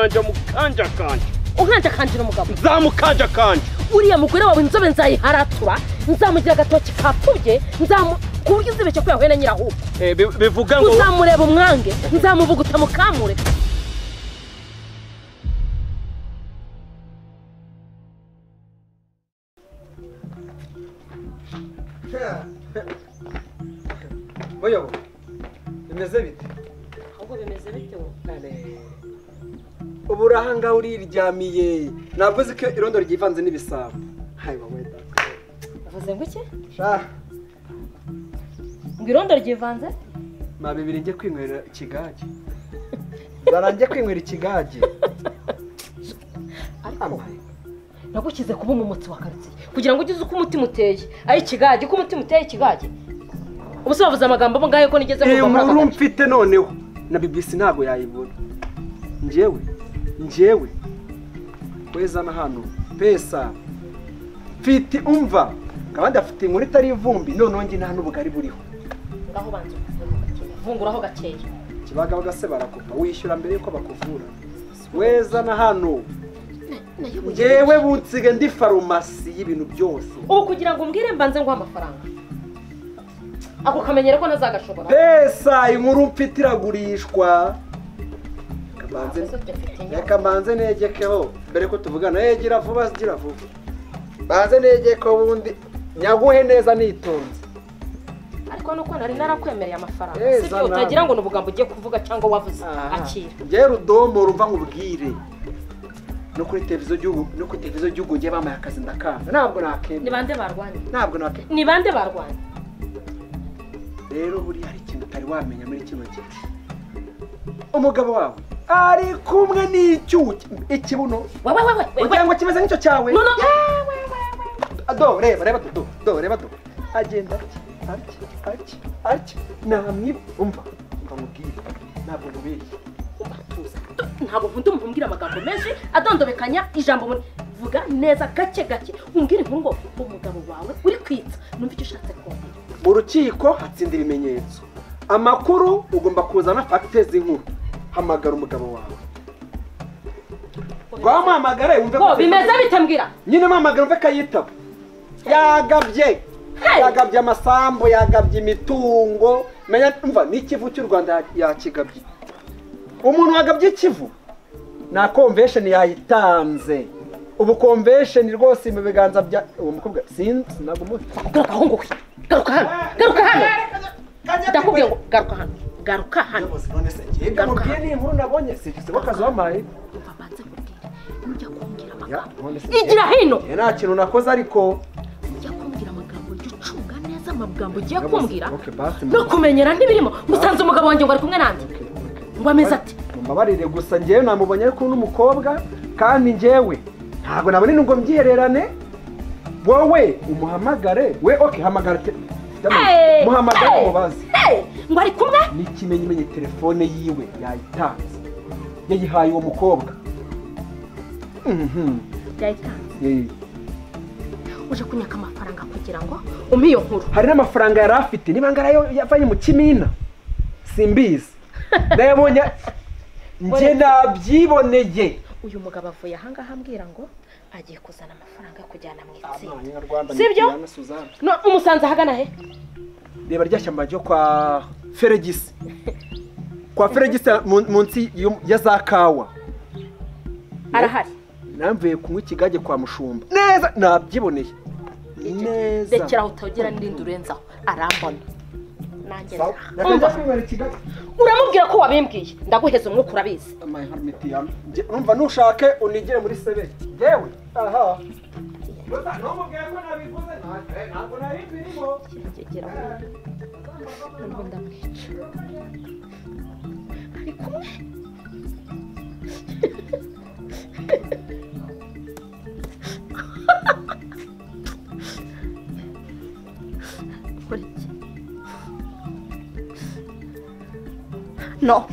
nzamukanja mukanja kanje unkanja kanjira umugabo nzamukanja kanje uriya mugore wawe inzobe nzayiharatura nzamugira agatoki kapfubye kuburyo uzibeshye ko yahuye na nyirahubu bivuga ngo uzamureba umwange nzamuvuguta mukamure Boyo bimeze bite ahubwo bimeze bite wowe uburahanga uriryamiye ntabwo uzi ko irondo ryivanze n'ibisabo hayi wowe uvuze ngo iki sha ngo irondo ryivanze mabibiri njye kwinywera ikigage zaranjye kwinywera ikigage ariko nagukize kuba umumutsi wa karitsiye kugira ngo ugize uko umutima uteye ayi ikigage uko umutima uteye ikigage ubuse bavuze amagambo ngahe ko nigeze mu nkuru mfite noneho na BBC ntabwo yayibona njyewe kweza na hano pesa mfite umva kandi afite inkuru itari ivumbi noneho njye nta n'ubugari buriho ngaho banze vunguraho gakeya kibaga bagase barakupa wishyura mbere yuko bakuvura weza na hano njyewe bunsige ndi farumasi y'ibintu byose ubu kugira ngo umbwire mbanze nguha amafaranga ako kamenyere ko nazagashobora pesa inkuru mfite iragurishwa kamanze negekeho mbere ko tuvugana gira vuba banze negeko bundi nyaguhe neza nitonze ariko nuko nari narakwemereye amafaranga sibyo utagira ngo nubugambo ugiye kuvuga cyangwa wavuze akira ngiye rudombo rumva nkubwire no kuri televiziyo gihugu ngiye bamaye akazi ndakanga ntabwo nakemera ni bande barwanye ntabwo nakemera ni bande barwanye rero buri hari ikintu utari wamenya muri kino gihe umugabo wawe ari kumwe n'icyuki ikibuno ugira ngo kimeze nk'icyo cyawe reba do agenda ati namwiba umva mubwire ntabwo mubeshye ntabwo nkunda umuntu umbwira amagambo menshi adondobekanya ijambo vuga neza gake umbwire inkuru ngo umugabo wawe uri kwitsa numva icyo ushatse kumbwira mu rukiko hatsinda ibimenyetso amakuru ugomba kuzana fagite z'inkuru hamagara umugabo wawe rwamuhamagare wumve ko bimeze bite mbwira nyine muhamagara wumve ko yitaba yagabye amasambu yagabye imitungo menya umva n'ikivu cy'u Rwanda yakigabye umuntu wagabye ikivu na convention yayitanze ubu convention rwose mu biganza bya uwo mukobwa sinzi ntabwo muzi garuka hano ndakubwiye ngo garuka hano mubwiye ni inkuru nabonye sikize wakazi wamaye banze kubwira nujya kumbwira amagambo igira hino nta kintu nakoze ariko ujya kumbwira amagambo y'ucunga neza amagambo ugiye kumbwira no kumenyera ntibirimo musanze umugabo wanjye ngo ari kumwe nanjye ngo ameze ati mbabarire gusa njyewe namubonye ariko n'umukobwa kandi njyewe ntabwo nabone ngo mbyihererane wowe umuhamagare we hamagara muhamagare mubaze ngo ari kumwe n'ikimenyimenyi telefone yiwe yayitanze yayihaye uwo mukobwa yayitanze uje kunyaka amafaranga kugira ngo umpe iyo nkuru hari n'amafaranga yari afite niba ngarayo yavanye mu kimina simbizi ndayabonye njye nabyiboneye uyu mugabo avuye ahangaha ambwira ngo agiye kuzana amafaranga kujyana mu itsinda sibyo no umusanze ahagana he reba rya shyamba ryo kwa Feregisi munsi ya za kawa arahari namvuye kunywa ikigage kwa Mushumba neza nabyiboneye neza rekera utagira n'irindi urenzaho arambona nanjye uramubwira ko wabimbwiye ndaguheza umwuka urabizi numva nushake unigire muri sebe yewe aha numubwira ko nabivuze ntabwo nari birimo kigera ngo ndamwica ari kumwe no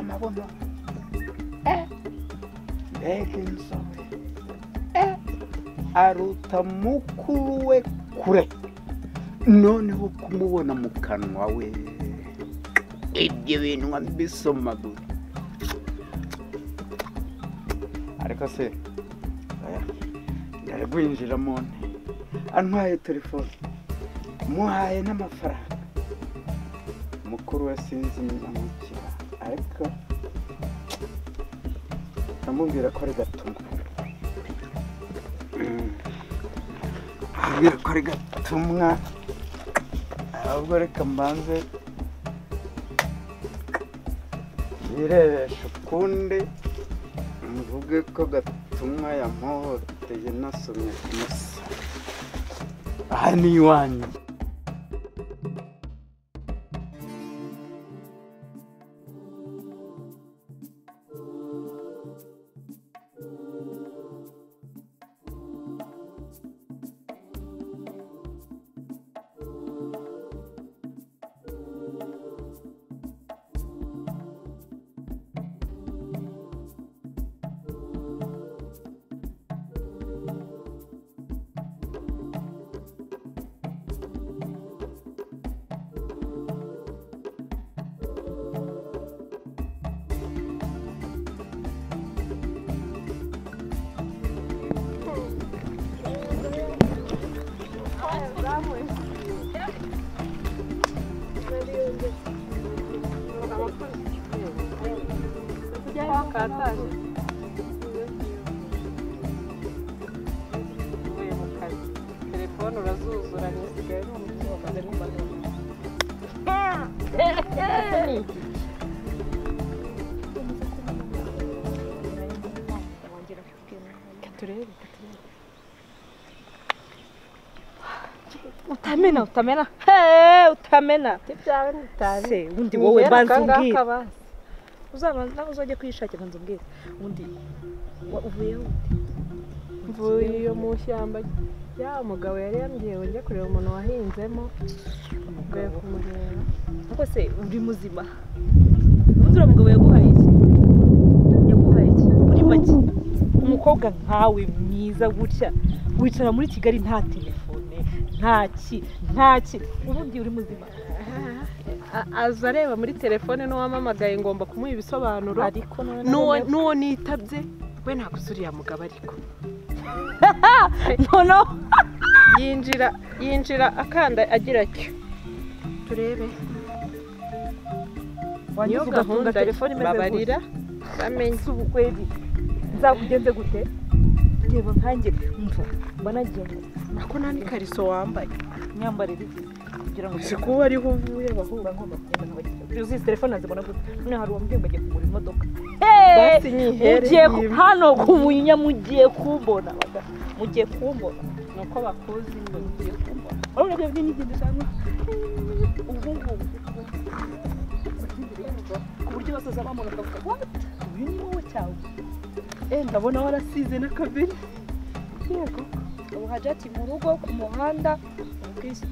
amabono mbega inzobe aruta mukuru we kure noneho kumubona mu kanwa we ibyo bintu nkabisomagura ariko se ndari kwinjiramo antwaye telefone muhaye n'amafaranga mukuru we sinzi niba mukira ariko namubwira ko ari gatumwa ambwira ko ari gatumwa ahubwo reka mbanze yirebesha ukundi mvuge ko gatumwa yamuhoteye nasomye ku musa aha ni iwanyu telefone urazuzura nisigaye n'umutima wamaze n'umbanura utamena utamena se undi wowe banza umbwira uzabanza uzajya kwishakira nzo mbwira undi uvuye mvuye mu shyamba ya mugabo yari yambwiye ngo njye kureba umuntu wahinzemo mvuye kumureba ariko se uri muzima undi mugabo yaguhaye iki uri make umukobwa nkawe mwiza gutya wicara muri Kigali nta telefone ntaki ubundi uri muzima aza areba muri telefone n'uwamamagaye ngomba kumuha ibisobanuro ariko n'uwo nitabye we ntabwo usuriye mugabo ariko no yinjira akanda agira ati turebe niyo gahunda telefone imeze babarira bamenye ubukwezi nzakugenze gute reba nkanjye mva banagiye nako nani kariso wambaye nyambarira iki kugira ngo se kuba ariho uvuye bahura ngomba kugenda nk'abagiye uzi telefone azibona gute none hari uwambwiye ngo agiye kugura imodoka basi nyihere hano kumunya mugiye kumbona mugiye kumbona nuko bakuzi ngo mugiye kumbona urabona ko byinigende cyangwa ubu ku buryo basoza bamona bakavuga uyu ni wowe cyawe ndabona warasize n'akabiri yego ubu hajati mu rugo ku muhanda ubwisi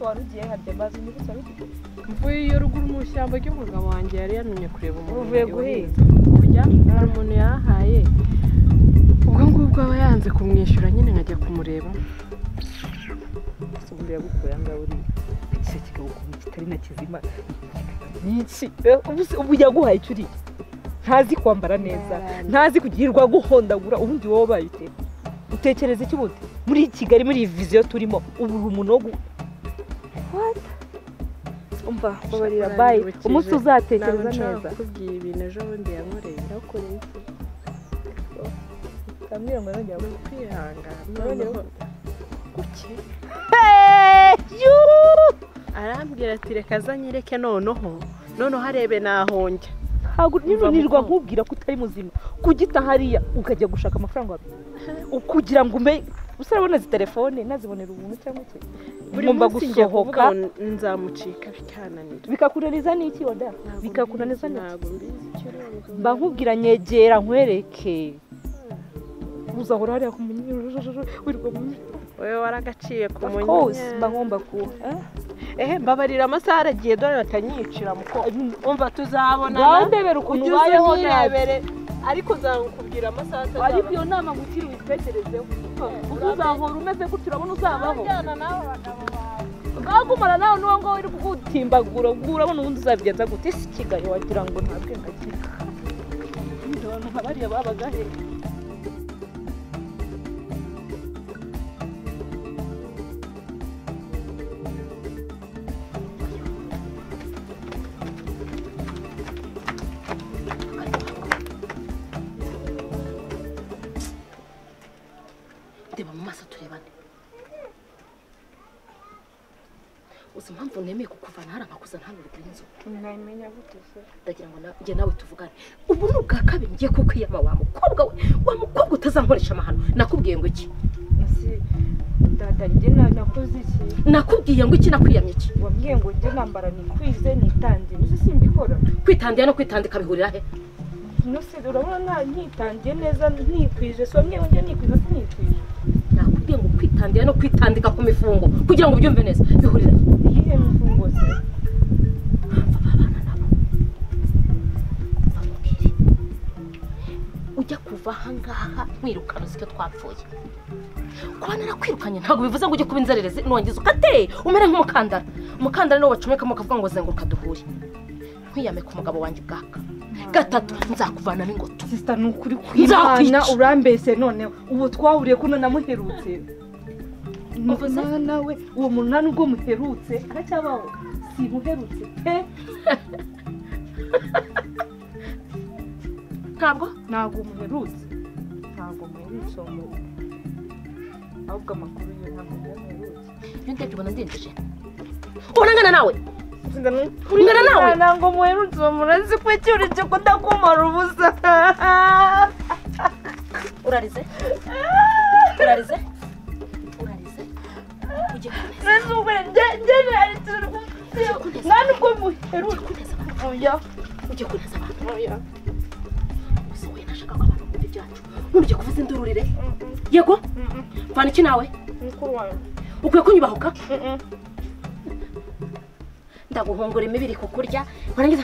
warugiye harya bazi ni gusa rugiye mvuye iyo ruguru mu shyamba ry'umugabo wanjye yari yanumye kureba umuntu uvuye guhinga burya hari umuntu yahaye ubwo ngubwo aba yanze kumwishyura nyine nkajya kumureba ubundi yagukuye anga uri iki kigabo kitari na kizima niki ubu yaguhaye icyo uri ntazi kwambara neza ntazi kugirirwa guhondagura ubundi wowe bayite utekereza iki bundi muri Kigali muri viziyo turimo ubu umuntu wo umva babarira bayi umunsi uzatekereza neza kubwiye ibintu ejo bundi yankoreye yakoreye kamwe ngo nongera kwihangana kuki arambwira ati reka zanyereke noneho harebe nahonge ntabwo nirwa nkubwira ko utari muzima kugita hariya ukajya gushaka amafaranga ukugira ngo umbe usarabona zi telefone nazibonera ubuntu cyangwa iki ngomba gusohoka nzamucika bikananira bikakunaniza n'iki oda bikakunaniza ntabwo mba nkubwira nyegera nkwereke uzahora hariya kumunyi wirwa mu wewe waragaciye ku munyi mba ngomba ku mbabarira amasaha aragiye dore atanyicira muko umva tuzabona Wandebera ukuntu ubayeho nabi ariko uzakubwira amasaha atazaba ariko iyo nama gukira uyitekerezeho uzahora umeze gutyo urabona uzabaho bwagumana nawe n'uwo ngo uri kugutimbagura urabona ubundi uzabigenza gute isi Kigali wagira ngo nta bwenge agira abantu nka bariya babaga he ndeba mu maso turebane uzi impamvu nemeye kukuvana hari amakuzana hano ruguru y'inzu nayimenya gute se ndagira ngo njye nawe tuvugane ubu ni ubwa kabiri ngiye kukwiyama wa mukobwa utazankoresha amahano nakubwiye ngo iki dada njye nakoze iki nakubwiye ngo iki nakwiyamye iki wambwiye ngo njye nambara nikwize nitandiye nizo simbikora kwitandiye no kwitandika bihurira he nose urabona ntitandiye neza ntikwije so mwe njye nikwize sinikwije nakubwiye ngo kwitandiye no kwitandika ku mifungo kugira ngo ubyumve neza bihurira iyihe mifungo se ujya kuva ahangaha mwirukana uziko twapfuye kuba narakwirukanye ntabwo bivuze ngo ujye kuba inzererezi nongeze ukateye umere nk'umukandara umukandara niwo bacomekamo ukavuga ngo zenguruka duhure nkwiyame ku mugabo wanjye bwaka gatatu nzakuvanamo ingoto sister nukuri kwimana urambese none ubu twahuriye kuno namuherutse nawe uwo muntu nta nubwo muherutse aracyabaho simuherutse pe ntabwo muherutse uwo ahubwo amakuru yo ntabwo muherutse iyo ndebye ubona ndinjije urangana nawe urangana nawe ntabwo muherutse uwo murazi ko icyuri cyo kudakumara ubusa urarize ugiye nta nubwo muherutse ugiye kuneza abantu gusa we nashaka ko abantu bumva ibyacu ntugiye kuvuza indururire yego mvana iki nawe mukuru wawe ukwiye kunyubahuka ndaguhungura imibiri kukurya warangiza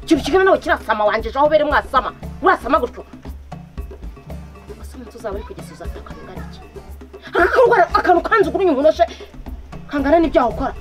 ikintu kigana nawe kirasama wanjeje aho bere mwasama urasama gutyo gusa umuntu uzaba uri kugisuza akabingana iki akantu kanze uguruye umunoshe kangana n'ibyaha ukora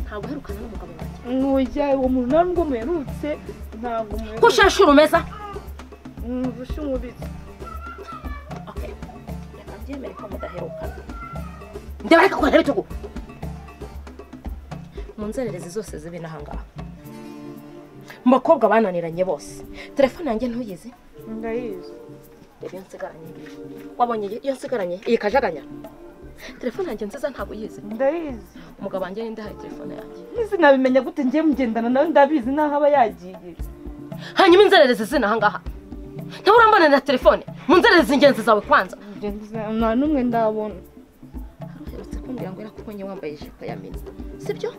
ntabwo uherukana n'umugabo wanjye nujya uwo muntu nta nubwo muherutse ntabwo muherutse ko ushashe urumeza mvushe umubitsi okay reka mbyemere ko mudaherukana ndeba reka kuntera ibitugu mu nzererezi zose zibi n'ahangaha mu bakobwa bananiranye bose telefone yanjye ntuyizi ndayizi reba iyo nsigaranye wabonye iyo nsigaranye iyi kajaganya telefone yanjye nziza ntabwo uyizi ndayizi umugabo wanjye ninde haye telefone yanjye nisi nabimenya gute ngiye mugendana nawe ndabizi naho aba yagiye hanyuma inzererezi zinahangaha ntawe urambana na telefone mu nzererezi ingenzi zawe kwanza nta n'umwe ndabona uherutse kumbwira ngo yarakubonye wambaye ijipo ya mini sibyo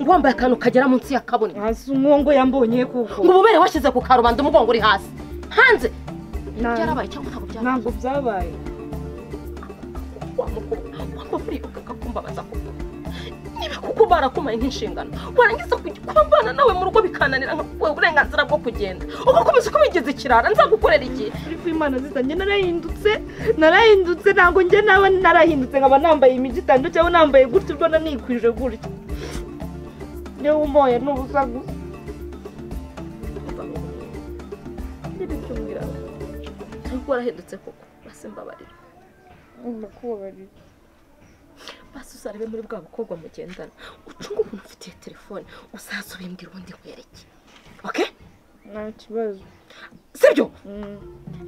ngo wambaye akantu kagera munsi y'akabuni hasi umwongo yambonye kuko ngo ububere washyize ku karubanda umugongo uri hasi hanze byarabaye cyangwa ntabwo byabaye wamuribuka kakumbabaza ko niba kuko barakumaye nk'inshingano warangiza kwambana nawe mu rugo bikananira nkakuwe uburenganzira bwo kugenda ugakomeza kubigiza ikirara nzagukorera iki ariko imana zitanjye narahindutse ntabwo njye nawe narahindutse nkaba nambaye imijyi itandukanye cyangwa nambaye gutya ubona nikwije gutya niba umoye n'ubusa gusa ntibitumbwira warahindutse koko basi mbabarira ndakubabarira basi uzarebe muri bwa bukobwa mugendana ucunga umuntu ufitiye telefone usaza ubimbwira ubundi nkwereke okay nta kibazo sibyo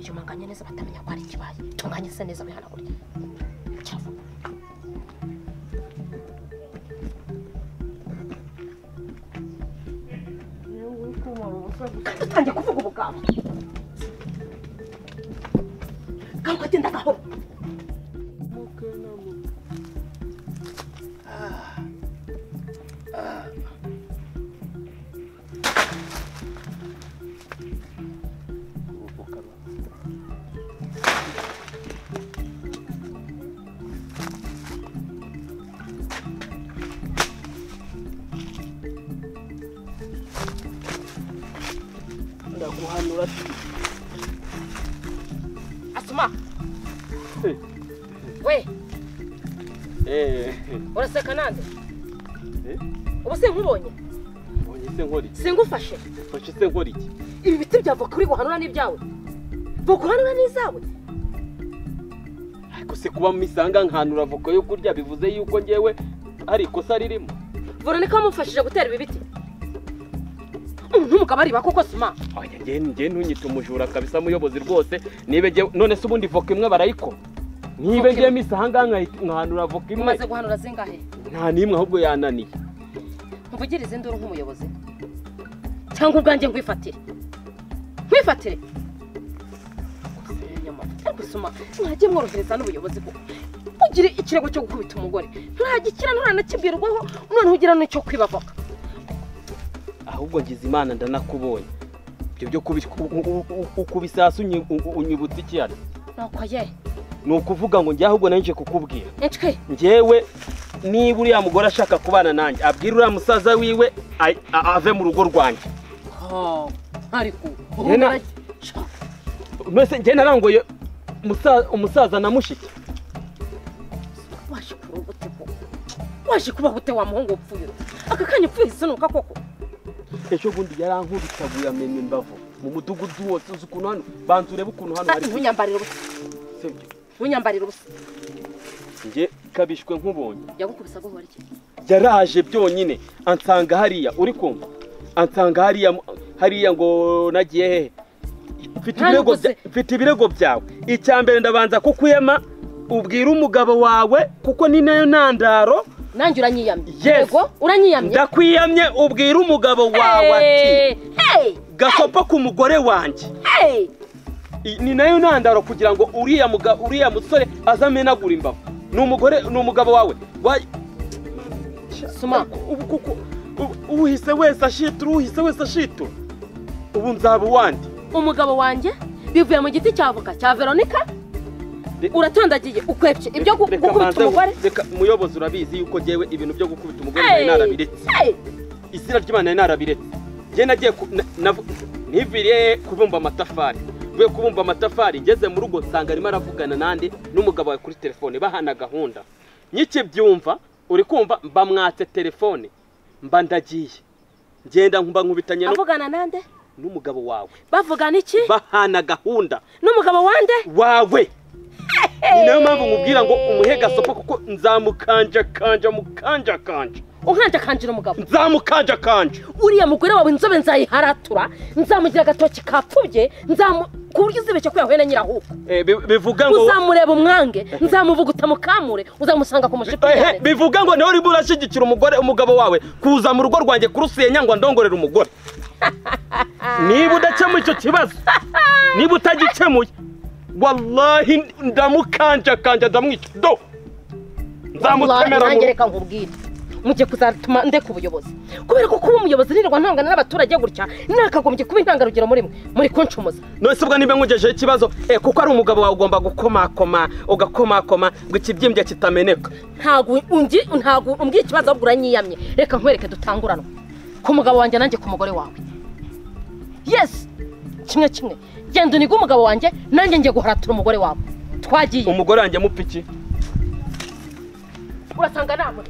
iyo manganye neza batamenya ko ari ikibaye tunganye se neza bihanagurye cyava utangiye kuvuga ubugabo gaho genda gahoro guhanura Asuma Eh. we eh uraseka nande eh ubu se nkubonye mbonye se nkora iki singufashe fashe se nkora iki ibi biti byavoka uri guhanura n'ibyawe guhanura n'izawe ariko se kuba misanga nkanura avoka yo kurya bivuze yuko ngewe hari ikosa ririmo Veronica wamufashije gutera ibi biti n'umugabo ari bakoko Sima oya nge ntunyita umujura kabisa muyobozi rwose nibe none se ubundi voka imwe barayiko nibe nge misanga nkanura avoka imwe umaze guhanura zingahe nta nimwe ahubwo yananiye mvugirize induru nk'umuyobozi cyangwa ubwanjye nkwifatire gusoma mwajye mworohereza n'ubuyobozi bwo ugire ikirego cyo gukubita umugore ntagikira nturanakibwirwaho noneho ugira n'icyo kwibavoka ahubwo ngize imana ndanakubonye ibyo byo ukubisasa unyibutse iki ari nuko ye ni ukuvuga ngo njye ahubwo nanje kukubwira ecwe njyewe niba uriya mugore ashaka kubana nanjye abwira uriya musaza wiwe ave mu rugo rwanjye ariko mbese njye narangoye umusaza na mushiki waje kuba gute wa muhungu upfuye aka kanya upfuye isinuka koko ejo bundi yarankubitaguye amenye imbavu mu mudugudu wose uzi ukuntu hano banza urebe ukuntu hano hari ntunyambarire ubusa sibyo ntunyambarire ubusa njye kabishwe nk'ubonye yagukubisa guhora iki yaraje byonyine ansanga hariya uri kumva ansanga hariya ngo nagiye hehe mfite ibirego byawe icya mbere ndabanza kukwiyama ubwira umugabo wawe kuko ni nayo ntandaro nanjye uranyiyamye yego uranyiyamye ndakwiyamye ubwira umugabo wawe ati gasopa ku mugore wanjye ni nayo ntandaro kugira ngo uriya musore azamenagura imbavu ni umugabo wawe Suma uhise wese ashitura ubu nzaba uwandi umugabo wanjye bivuye mu giti cy'avoka cya Veronica uratondagiye ukwepye ibyo gukubita umugore reka muyobozi urabizi yuko ngewe ibintu byo gukubita umugore nari narabiretse izina ry'Imana nari narabiretse nge nagiye ntiviriye kubumba amatafari vuye kubumba amatafari ngeze mu rugo nsanga arimo aravugana nande n'umugabo wawe kuri telefone bahana gahunda nyikibyumva uri kumva mba mwatse telefone mba ndagiye ngenda nkubitanye avugana nande n'umugabo wawe bavugana iki bahana gahunda n'umugabo wande wawe ni nayo mpamvu nkubwira ngo umuhe gasopo kuko nzamukanja ukanjakanje umugabo nzamukanja uriya mugore wawe inzobe nzayiharatura nzamugira agatoki kapfubye ku buryo uzibeshye ko yahuye na nyirahuko bivuga ngo uzamureba umwange nzamuvuguta mukamure uzamusanga ku mushipi bivuga ngo niho urimo urashyigikira umugabo wawe kuza mu rugo rwanjye kurusenya ngo ndongorere umugore niba udakemuye icyo kibazo niba utagikemuye wallahi ndamukanja ndamwica nzamutemera nanjye reka nkubwire mugiye kuzatuma ndeka ubuyobozi kubera ko kuba umuyobozi nirirwa ntangana n'abaturage gutya nakagombye kuba intangarugero muri kunshumuza none se ubwo niba nkugejeho ikibazo kuko ari umugabo wawe ugomba gukomakoma ugakomakoma ngo ikibyimbye kitameneka ntabwo umbwiye ikibazo ahubwo uranyiyamye reka nkwereke dutanguranwa ku mugabo wanjye nanjye ku mugore wawe yes kimwe genda uniga umugabo wanjye nanjye ngiye guharatura umugore wawe twagiye umugore wanjye mupiki urasanga ntabwo